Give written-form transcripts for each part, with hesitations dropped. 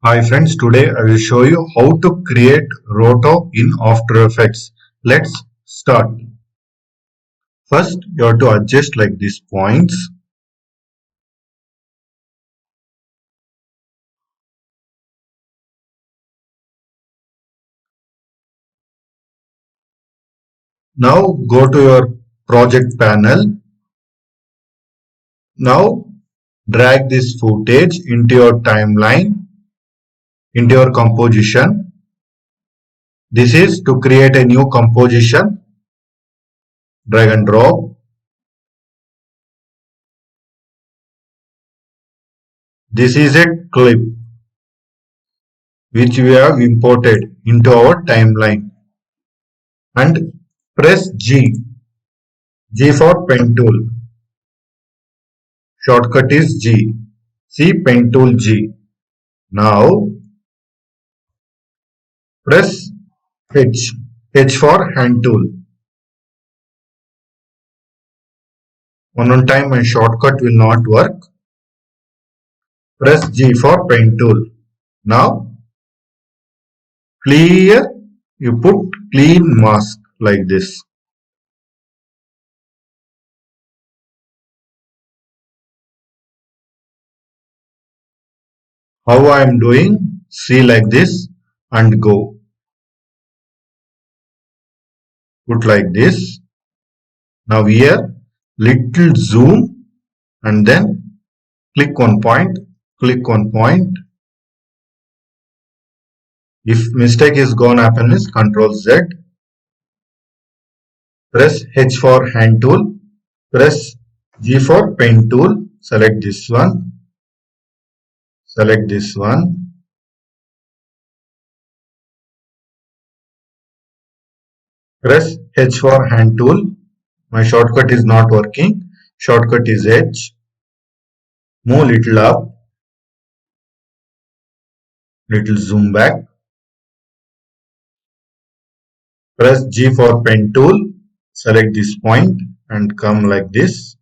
Hi friends, today I will show you how to create roto in After Effects. Let's start. First, you have to adjust like these points. Now go to your project panel. Now drag this footage into your timeline, into your composition. This is to create a new composition. Drag and drop. This is a clip which we have imported into our timeline. And press G. G for pen tool. Shortcut is G. See pen tool G. Now press H. H for hand tool. One time my shortcut will not work. Press G for pen tool. Now clear. You put clean mask like this. How I am doing? See like this and go. Put like this. Now here little zoom and then click one point. Click one point. If mistake is gonna happen is Control Z. Press H for hand tool. Press G for pen tool. Select this one. Select this one. Press H for hand tool. My shortcut is not working. Shortcut is H. Move little up. Little zoom back. Press G for pen tool. Select this point and come like this.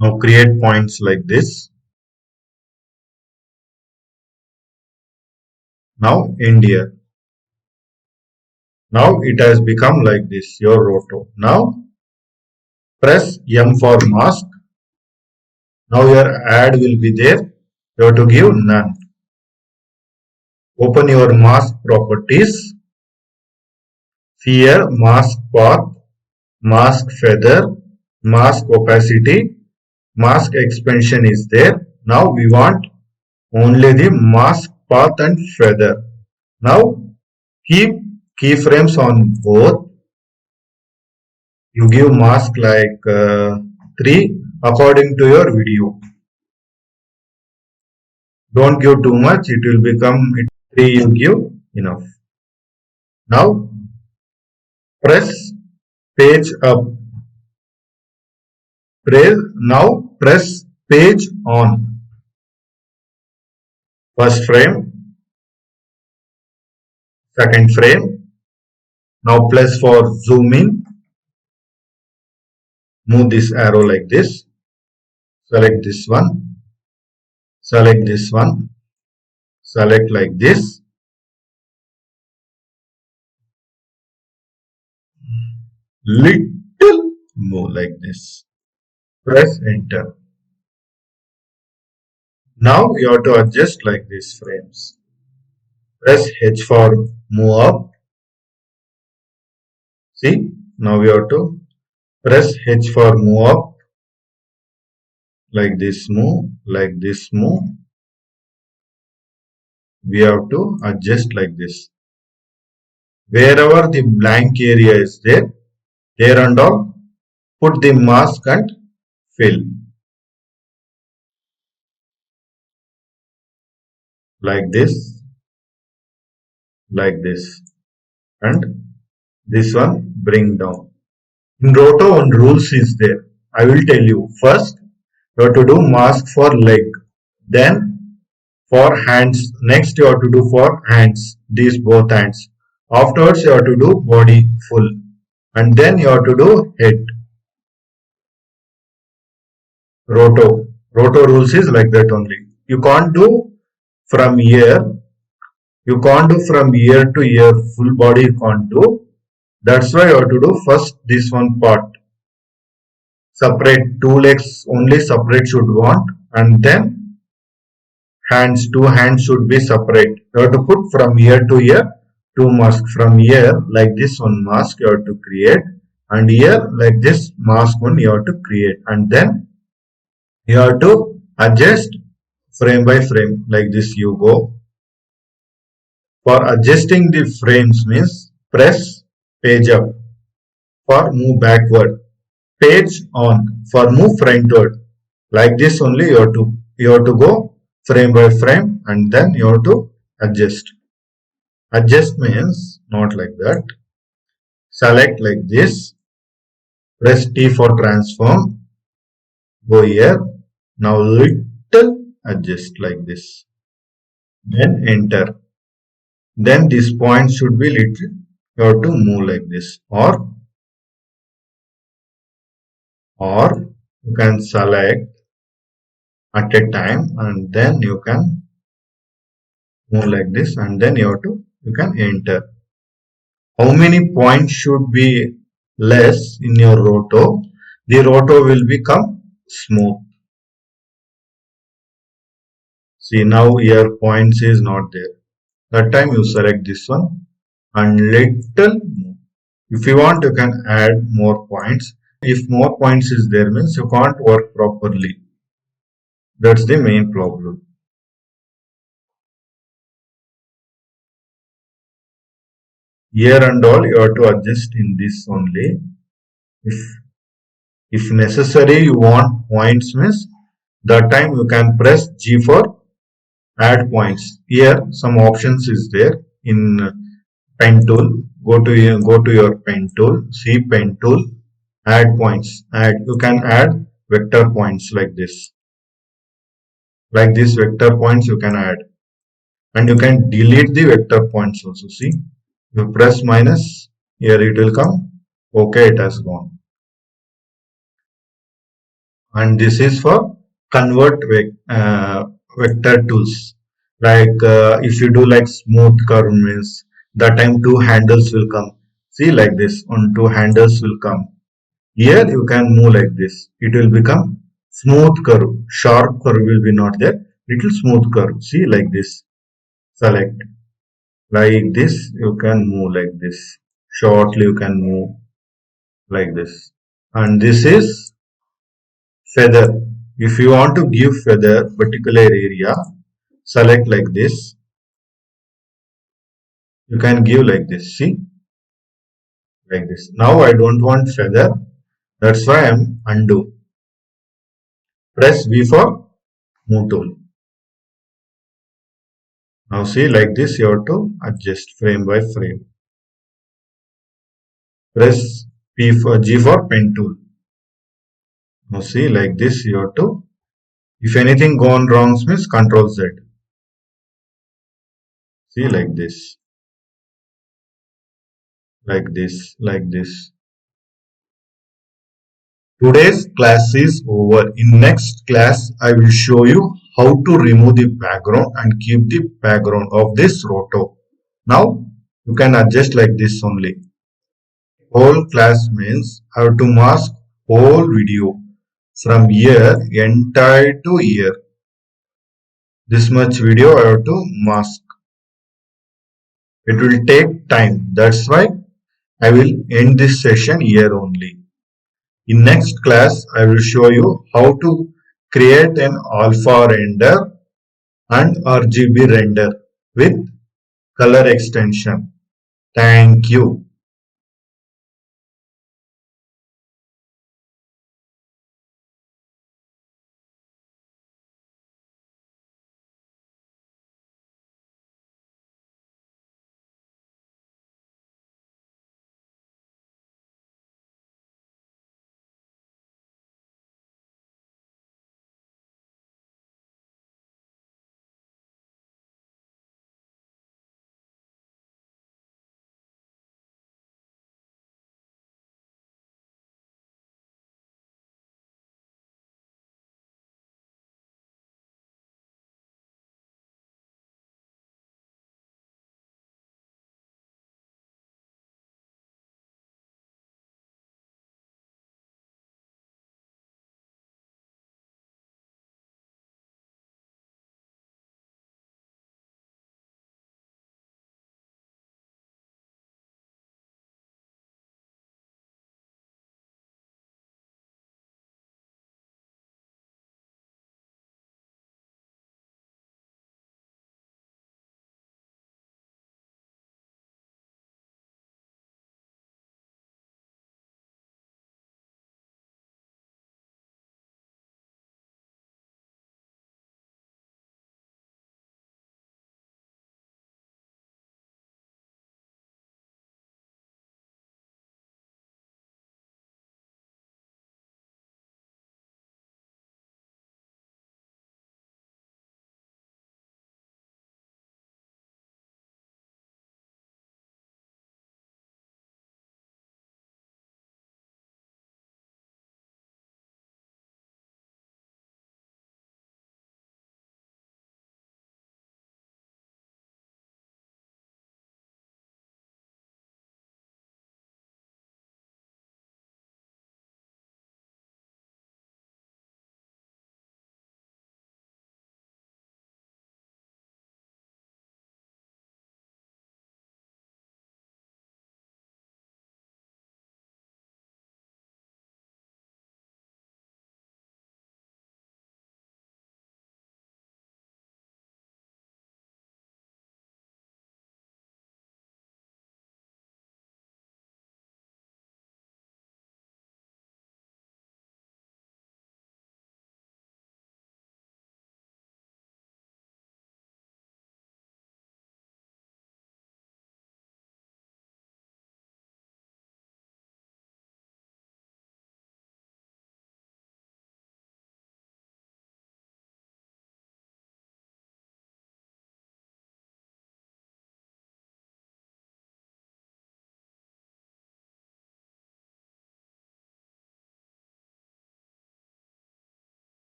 Now create points like this. Now end here. Now it has become like this, your roto. Now press M for mask. Now your ad will be there. You have to give none. Open your mask properties. Here mask path, mask feather, mask opacity, mask expansion is there. Now we want only the mask path and feather. Now keep keyframes on both. You give mask like 3 according to your video. Don't give too much, it will become 3 you give enough. Now press page up. Now press page on. First frame, second frame. Now plus for zoom in. Move this arrow like this. Select this one. Select this one. Select like this. Little move like this. Press enter. Now you have to adjust like these frames. Press H for move up. See, now we have to press H for move up. Like this move, like this move. We have to adjust like this. Wherever the blank area is there and all, put the mask and fill. Like this, and this one bring down. In Roto, one rules is there. I will tell you. First, you have to do mask for leg. Then for hands. Next, you have to do for hands. These both hands. Afterwards, you have to do body full. And then you have to do head. Roto. Roto rules is like that only. You can't do from here. You can't do from ear to ear. Full body you can't do. That's why you have to do first this one part. Separate two legs only separate should want, and then hands, two hands should be separate. You have to put from ear to ear two mask. From ear like this one mask you have to create, and here like this mask one you have to create, and then you have to adjust frame by frame like this you go. For adjusting the frames means press page up. For move backward, page on. For move frontward, like this only you have to go frame by frame, and then you have to adjust. Adjust means not like that. Select like this, press T for transform, go here. Now little adjust like this, then enter. Then this point should be little, you have to move like this, or you can select at a time, and then you can move like this, and then you can enter. How many points should be less in your roto? The roto will become smooth. See, now here points is not there. That time you select this one and little move. If you want, you can add more points. If more points is there means you can't work properly. That's the main problem. Here and all you have to adjust in this only. If if necessary you want points means that time you can press G for add points. Here some options is there in pen tool. Go to your pen tool. See pen tool. Add points. Add. You can add vector points like this. Like this vector points you can add, and you can delete the vector points also. See, you press minus. Here it will come. Okay, it has gone. And this is for convert vector tools. Like if you do like smooth curve means that time two handles will come. See like this on two handles will come. Here you can move like this, it will become smooth curve. Sharp curve will be not there, little smooth curve. See like this, select like this, you can move like this. Shortly you can move like this. And this is feather. If you want to give feather particular area, select like this. You can give like this. See, like this. Now I don't want feather. That's why I'm undo. Press V for move tool. Now see like this. You have to adjust frame by frame. Press P for G for pen tool. Now see like this. You have to. If anything gone wrong means Control Z. See like this. Like this. Like this. Today's class is over. In next class, I will show you how to remove the background and keep the background of this roto. Now, you can adjust like this only. Whole class means I have to mask whole video from here entire to here. This much video I have to mask. It will take time. That's why I will end this session here only. In next class, I will show you how to create an alpha render and RGB render with color extension. Thank you.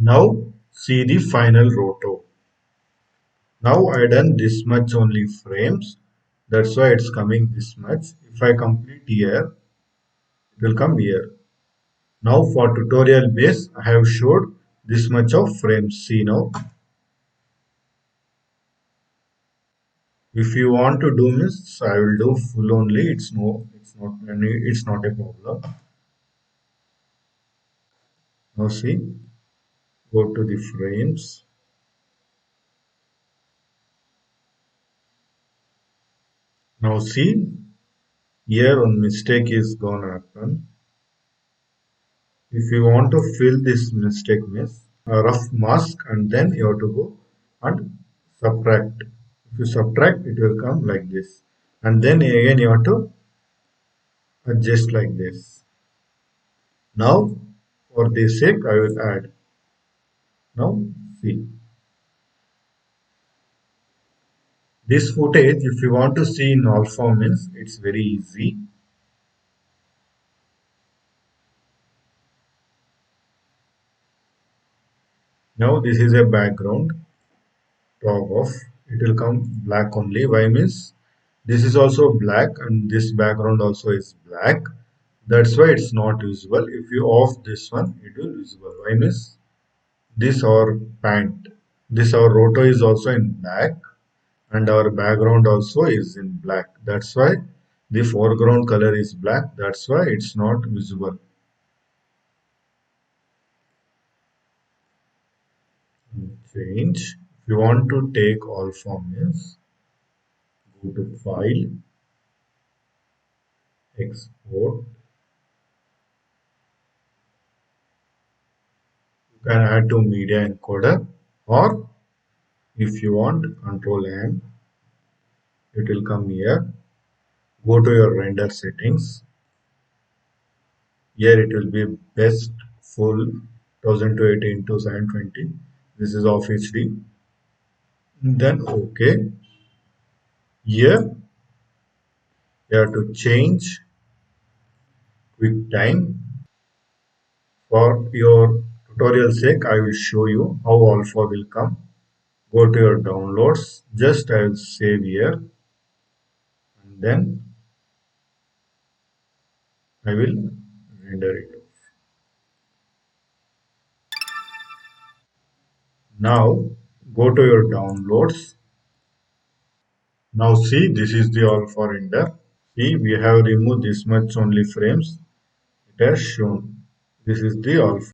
Now see the final roto. Now I done this much only frames. That's why it's coming this much. If I complete here, it will come here. Now for tutorial base, I have showed this much of frames. See now. If you want to do this, I will do full only. It's not a problem. Now see, go to the frames. Now see, here one mistake is gonna happen. If you want to fill this mistake miss, a rough mask and then you have to go and subtract. If you subtract, it will come like this. And then again you have to adjust like this. Now, for this sake, I will add. Now, see. This footage, if you want to see in all formats, it's very easy. Now, this is a background. Top of it will come black only. Why means this is also black and this background also is black. That's why it's not visible. If you off this one, it will visible. Why means this our pant, this our roto is also in black and our background also is in black. That's why the foreground color is black. That's why it's not visible. Change. If you want to take all formats, go to File, Export. You can add to Media Encoder, or if you want Control M, it will come here. Go to your render settings. Here it will be best full 1080 into 720. This is off HD. Then OK. Here you have to change quick time. For your tutorial sake, I will show you how alpha will come. Go to your downloads. Just I will save here and then I will render it. Now go to your downloads. Now see, this is the alpha render. See, we have removed this much only frames. It has shown. This is the alpha.